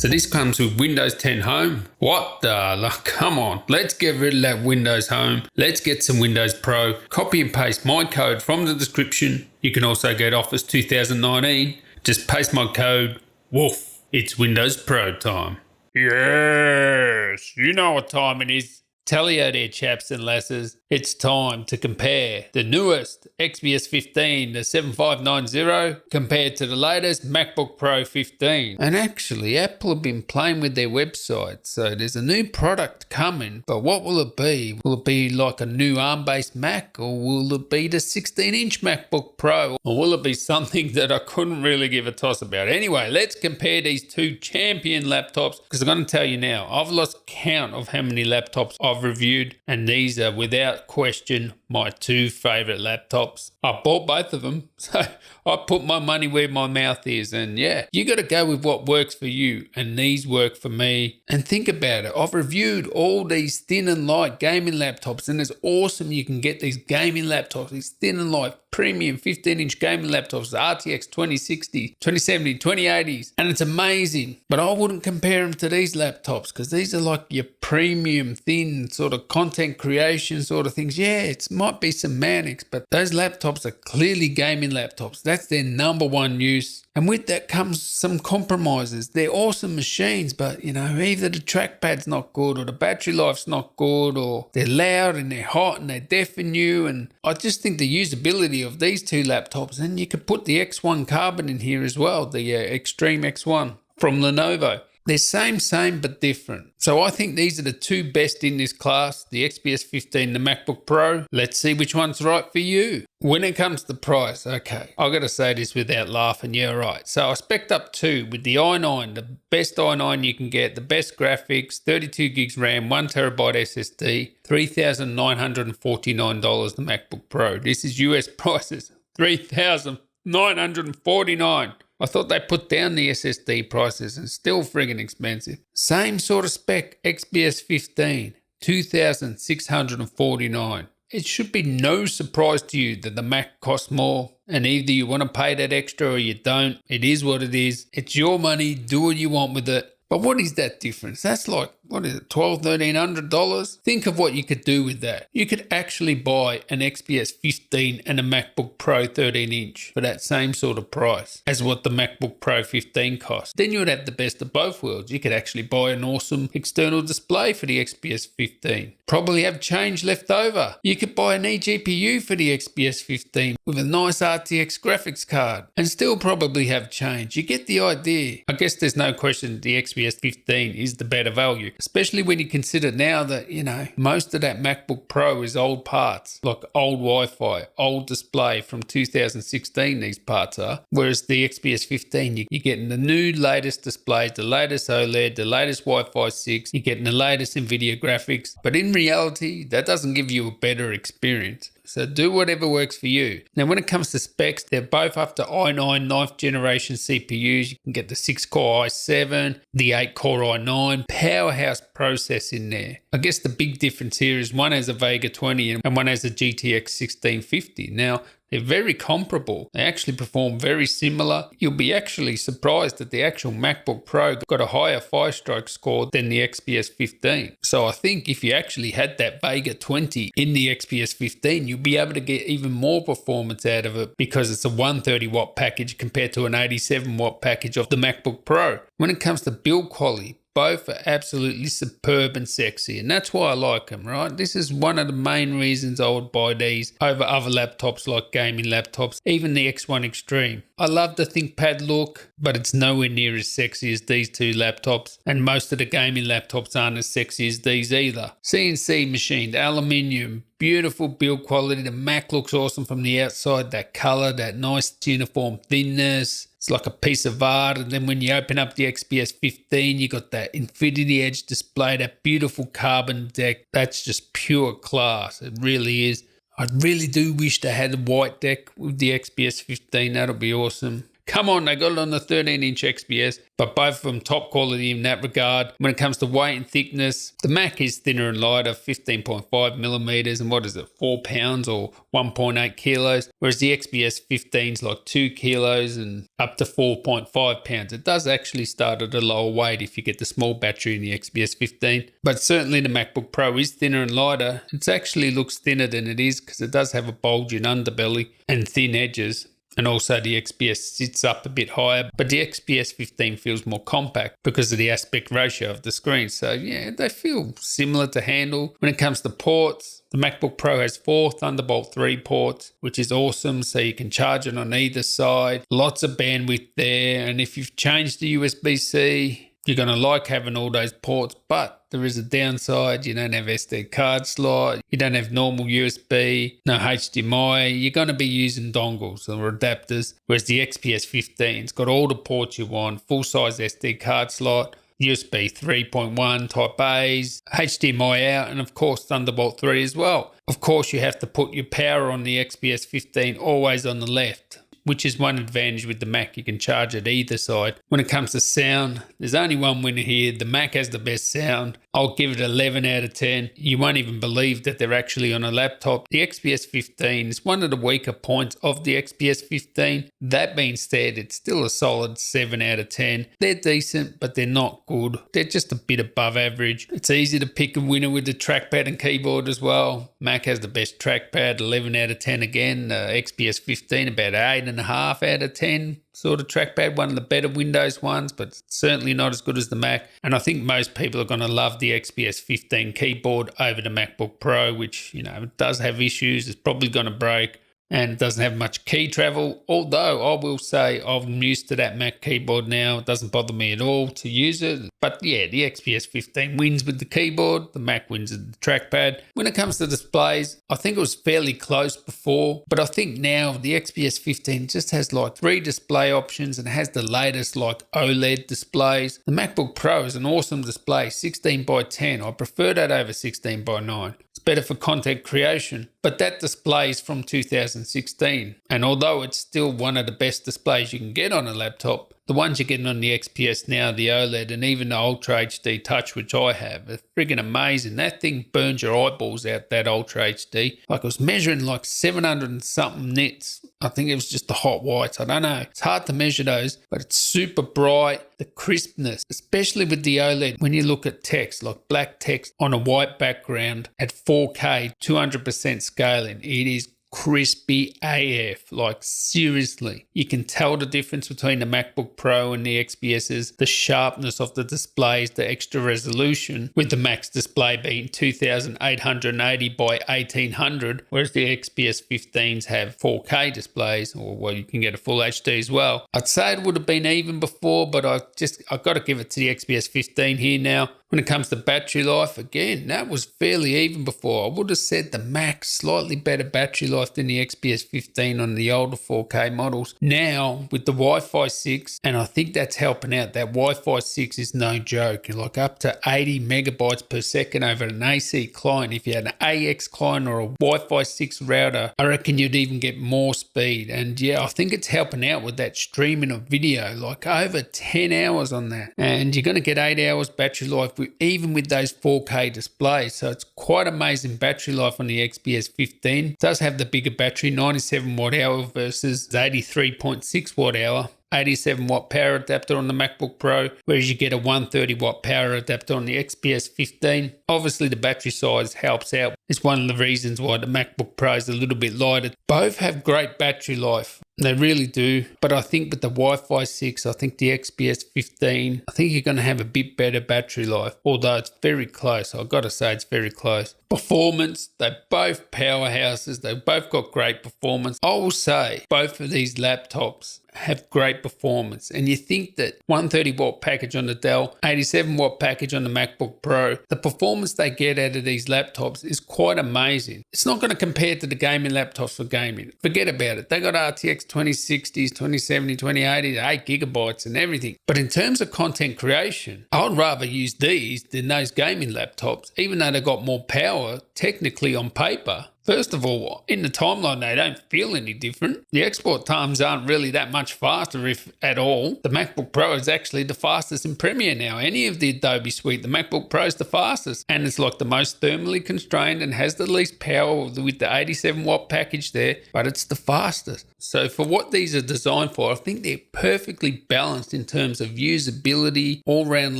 So this comes with Windows 10 Home. What the? Like, come on. Let's get rid of that Windows Home. Let's get some Windows Pro. Copy and paste my code from the description. You can also get Office 2019. Just paste my code. Woof. It's Windows Pro time. Yes. You know what time it is. Tellio there, chaps and lasses. It's time to compare the newest XPS 15, the 7590, compared to the latest MacBook Pro 15. And actually, Apple have been playing with their website, so there's a new product coming, but what will it be? Will it be like a new ARM-based Mac, or will it be the 16-inch MacBook Pro, or will it be something that I couldn't really give a toss about? Anyway, let's compare these two champion laptops, because I'm going to tell you now, I've lost count of how many laptops I've reviewed, and these are without question my two favorite laptops. I bought both of them, so I put my money where my mouth is, and yeah, you got to go with what works for you, and these work for me. And think about it, I've reviewed all these thin and light gaming laptops, and it's awesome you can get these gaming laptops, these thin and light premium 15-inch gaming laptops, the RTX 2060, 2070, 2080s, and it's amazing. But I wouldn't compare them to these laptops, because these are like your premium thin sort of content creation sort of things. Yeah, it might be semantics, but those laptops are clearly gaming laptops. That's their number one use. And with that comes some compromises. They're awesome machines, but either the trackpad's not good, or the battery life's not good, or they're loud and they're hot and they deafen you. And I just think the usability of these two laptops, and you could put the X1 Carbon in here as well, the Extreme X1 from Lenovo. They're same, but different. So I think these are the two best in this class, the XPS 15, the MacBook Pro. Let's see which one's right for you. When it comes to price, okay, I've got to say this without laughing, yeah, right. So I spec'd up two with the i9, the best i9 you can get, the best graphics, 32 gigs RAM, 1 terabyte SSD, $3,949, the MacBook Pro. This is US prices, $3,949. I thought they put down the SSD prices and still friggin' expensive. Same sort of spec, XPS 15, $2,649. It should be no surprise to you that the Mac costs more, and either you want to pay that extra or you don't. It is what it is. It's your money. Do what you want with it. But what is that difference? That's like, what is it, $1,200, $1,300? Think of what you could do with that. You could actually buy an XPS 15 and a MacBook Pro 13-inch for that same sort of price as what the MacBook Pro 15 costs. Then you would have the best of both worlds. You could actually buy an awesome external display for the XPS 15. Probably have change left over. You could buy an eGPU for the XPS 15 with a nice RTX graphics card and still probably have change. You get the idea. I guess there's no question the XPS 15 is the better value, especially when you consider now that, most of that MacBook Pro is old parts, like old Wi-Fi, old display from 2016, these parts are. Whereas the XPS 15, you're getting the new latest displays, the latest OLED, the latest Wi-Fi 6, you're getting the latest NVIDIA graphics. But in reality, that doesn't give you a better experience. So do whatever works for you. Now, when it comes to specs, they're both up to i9 9th generation CPUs. You can get the 6-core i7, the 8-core i9, powerhouse process in there. I guess the big difference here is one has a Vega 20 and one has a GTX 1650. Now, they're very comparable. They actually perform very similar. You'll be actually surprised that the actual MacBook Pro got a higher 5-stroke score than the XPS 15. So I think if you actually had that Vega 20 in the XPS 15, you'll be able to get even more performance out of it because it's a 130-watt package compared to an 87-watt package of the MacBook Pro. When it comes to build quality, both are absolutely superb and sexy, and that's why I like them, right? This is one of the main reasons I would buy these over other laptops like gaming laptops, even the X1 Extreme. I love the ThinkPad look, but it's nowhere near as sexy as these two laptops, and most of the gaming laptops aren't as sexy as these either. CNC machined, aluminium, beautiful build quality. The Mac looks awesome from the outside, that color, that nice uniform thinness. It's like a piece of art. And then when you open up the XPS 15, you got that Infinity Edge display, that beautiful carbon deck. That's just pure class. It really is. I really do wish they had a white deck with the XPS 15. That'll be awesome. Come on, they got it on the 13-inch XPS, but both of them top quality in that regard. When it comes to weight and thickness, the Mac is thinner and lighter, 15.5 millimeters, and what is it, 4 pounds or 1.8 kilos, whereas the XPS 15 is like 2 kilos and up to 4.5 pounds. It does actually start at a lower weight if you get the small battery in the XPS 15, but certainly the MacBook Pro is thinner and lighter. It actually looks thinner than it is because it does have a bulging underbelly and thin edges. And also the XPS sits up a bit higher, but the XPS 15 feels more compact because of the aspect ratio of the screen. So yeah, they feel similar to handle. When it comes to ports, the MacBook Pro has 4 Thunderbolt 3 ports, which is awesome. So you can charge it on either side. Lots of bandwidth there. And if you've changed to USB-C, you're going to like having all those ports, but there is a downside. You don't have SD card slot, you don't have normal USB, no HDMI. You're going to be using dongles or adapters, whereas the XPS 15's got all the ports you want, full-size SD card slot, USB 3.1 Type A's, HDMI out, and of course Thunderbolt 3 as well. Of course, you have to put your power on the XPS 15 always on the left, which is one advantage with the Mac. You can charge it either side. When it comes to sound, there's only one winner here. The Mac has the best sound. I'll give it 11 out of 10. You won't even believe that they're actually on a laptop. The XPS 15 is one of the weaker points of the XPS 15. That being said, it's still a solid 7 out of 10. They're decent, but they're not good. They're just a bit above average. It's easy to pick a winner with the trackpad and keyboard as well. Mac has the best trackpad, 11 out of 10 again. XPS 15 about 8.5 out of 10. Sort of trackpad, one of the better Windows ones, but certainly not as good as the Mac. And I think most people are going to love the XPS 15 keyboard over the MacBook Pro, which, it does have issues. It's probably going to break. And it doesn't have much key travel, although I will say I'm used to that Mac keyboard now. It doesn't bother me at all to use it. But yeah, the XPS 15 wins with the keyboard, the Mac wins with the trackpad. When it comes to displays, I think it was fairly close before, but I think now the XPS 15 just has like 3 display options and has the latest like OLED displays. The MacBook Pro is an awesome display, 16:10. I prefer that over 16:9. It's better for content creation, but that display is from 2016. And although it's still one of the best displays you can get on a laptop, the ones you're getting on the XPS now, the OLED and even the Ultra HD Touch, which I have, are friggin' amazing. That thing burns your eyeballs out, that Ultra HD. Like it was measuring like 700 and something nits. I think it was just the hot whites. I don't know. It's hard to measure those, but it's super bright. The crispness, especially with the OLED, when you look at text, like black text on a white background at 4K, 200% scaling, it is crispy AF. Like seriously, you can tell the difference between the MacBook Pro and the XPS's, the sharpness of the displays, the extra resolution, with the Mac's display being 2880 by 1800, whereas the XPS 15s have 4K displays, or well, you can get a full HD as well. I'd say it would have been even before, but I've got to give it to the XPS 15 here now. When it comes to battery life, again, that was fairly even before. I would have said the Mac, slightly better battery life than the XPS 15 on the older 4K models. Now, with the Wi-Fi 6, and I think that's helping out, that Wi-Fi 6 is no joke. You're like up to 80 megabytes per second over an AC client. If you had an AX client or a Wi-Fi 6 router, I reckon you'd even get more speed. And yeah, I think it's helping out with that streaming of video, like over 10 hours on that. And you're going to get 8 hours battery life even with those 4K displays. So it's quite amazing battery life on the XPS 15. It does have the bigger battery, 97 watt hour versus 83.6 watt hour. 87 watt power adapter on the MacBook Pro, whereas you get a 130 watt power adapter on the XPS 15. Obviously the battery size helps out. It's one of the reasons why the MacBook Pro is a little bit lighter. Both have great battery life. They really do. But I think with the Wi-Fi 6, I think the XPS 15, I think you're going to have a bit better battery life. Although it's very close. I've got to say it's very close. Performance, they're both powerhouses. They've both got great performance. I will say both of these laptops have great performance. And you think that 130 watt package on the Dell, 87 watt package on the MacBook Pro, the performance they get out of these laptops is quite amazing. It's not going to compare to the gaming laptops for gaming. Forget about it. They got RTX 2060s, 2070, 2080, 8 gigabytes and everything. But in terms of content creation, I'd rather use these than those gaming laptops, even though they've got more power technically on paper. First of all, in the timeline, they don't feel any different. The export times aren't really that much faster, if at all. The MacBook Pro is actually the fastest in Premiere now. Any of the Adobe suite, the MacBook Pro is the fastest. And it's like the most thermally constrained and has the least power with the 87-watt package there, but it's the fastest. So for what these are designed for, I think they're perfectly balanced in terms of usability, all-round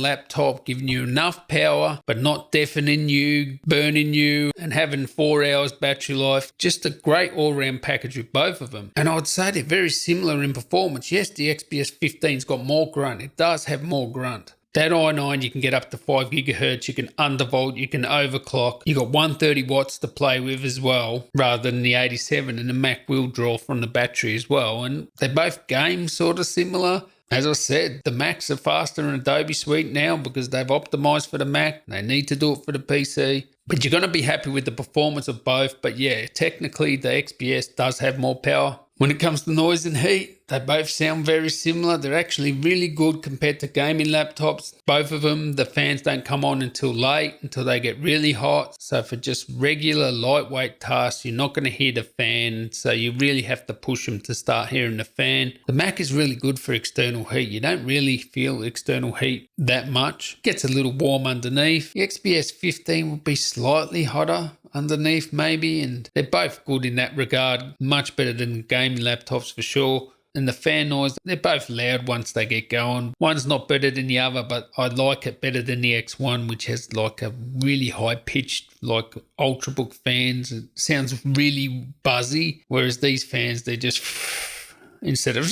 laptop, giving you enough power, but not deafening you, burning you, and having 4 hours battery life. Just a great all-round package with both of them. And I would say they're very similar in performance. Yes, the XPS 15's got more grunt. It does have more grunt. That i9, you can get up to 5 gigahertz, you can undervolt, you can overclock. You got 130 watts to play with as well, rather than the 87, and the Mac will draw from the battery as well. And they both game sort of similar. As I said, the Macs are faster in Adobe Suite now because they've optimized for the Mac. They need to do it for the PC. But you're going to be happy with the performance of both. But yeah, technically the XPS does have more power. When it comes to noise and heat, they both sound very similar. They're actually really good compared to gaming laptops. Both of them, the fans don't come on until late, until they get really hot. So for just regular lightweight tasks, you're not going to hear the fan. So you really have to push them to start hearing the fan. The Mac is really good for external heat. You don't really feel external heat that much. It gets a little warm underneath. The XPS 15 will be slightly hotter underneath maybe, and they're both good in that regard. Much better than gaming laptops for sure. And the fan noise, they're both loud once they get going. One's not better than the other, but I like it better than the X1, which has like a really high pitched, like Ultrabook fans. It sounds really buzzy, whereas these fans, they're just instead of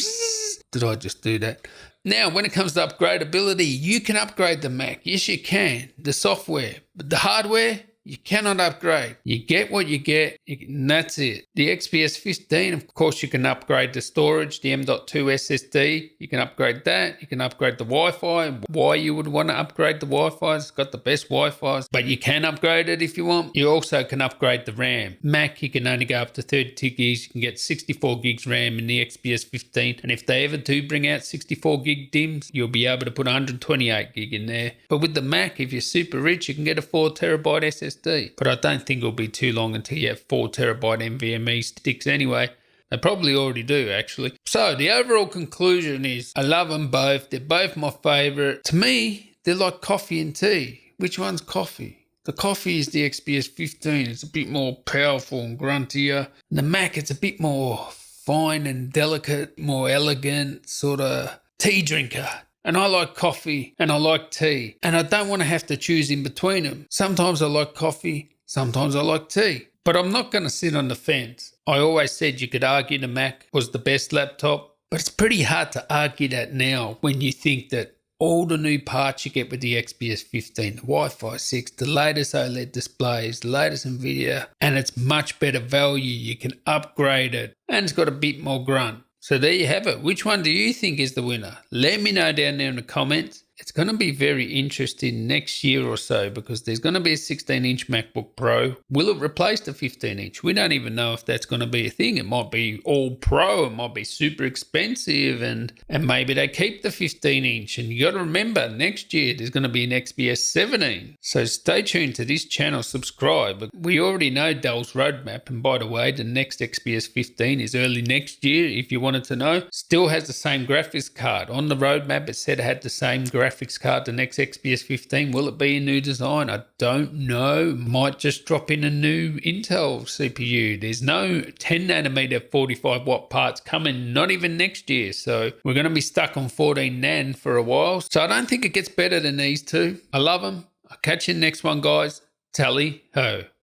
did I just do that? Now, when it comes to upgradability, you can upgrade the Mac. Yes, you can. The software, but the hardware, you cannot upgrade. You get what you get, and that's it. The XPS 15, of course, you can upgrade the storage, the M.2 SSD. You can upgrade that. You can upgrade the Wi-Fi. Why you would want to upgrade the Wi-Fi? It's got the best Wi-Fi, but you can upgrade it if you want. You also can upgrade the RAM. Mac, you can only go up to 32 gigs. You can get 64 gigs RAM in the XPS 15. And if they ever do bring out 64 gig DIMMs, you'll be able to put 128 gig in there. But with the Mac, if you're super rich, you can get a 4 terabyte SSD. But I don't think it'll be too long until you have 4 terabyte NVMe sticks anyway. They probably already do, actually. So the overall conclusion is I love them both. They're both my favourite. To me, they're like coffee and tea. Which one's coffee? The coffee is the XPS 15. It's a bit more powerful and gruntier. And the Mac, it's a bit more fine and delicate, more elegant, sort of tea drinker. And I like coffee and I like tea. And I don't want to have to choose in between them. Sometimes I like coffee, sometimes I like tea. But I'm not going to sit on the fence. I always said you could argue the Mac was the best laptop. But it's pretty hard to argue that now when you think that all the new parts you get with the XPS 15, the Wi-Fi 6, the latest OLED displays, the latest NVIDIA, and it's much better value. You can upgrade it and it's got a bit more grunt. So there you have it. Which one do you think is the winner? Let me know down there in the comments. It's going to be very interesting next year or so because there's going to be a 16-inch MacBook Pro. Will it replace the 15-inch? We don't even know if that's going to be a thing. It might be all Pro. It might be super expensive and maybe they keep the 15-inch. And you got to remember, next year there's going to be an XPS 17. So stay tuned to this channel, subscribe. We already know Dell's roadmap. And by the way, the next XPS 15 is early next year, if you wanted to know. Still has the same graphics card. On the roadmap, it said it had the same graphics card, the next XPS 15. Will it be a new design? I don't know. Might just drop in a new Intel CPU. There's no 10 nanometer 45 watt parts coming, not even next year. So we're going to be stuck on 14 nan for a while. So I don't think it gets better than these two. I love them. I'll catch you in the next one, guys. Tally ho.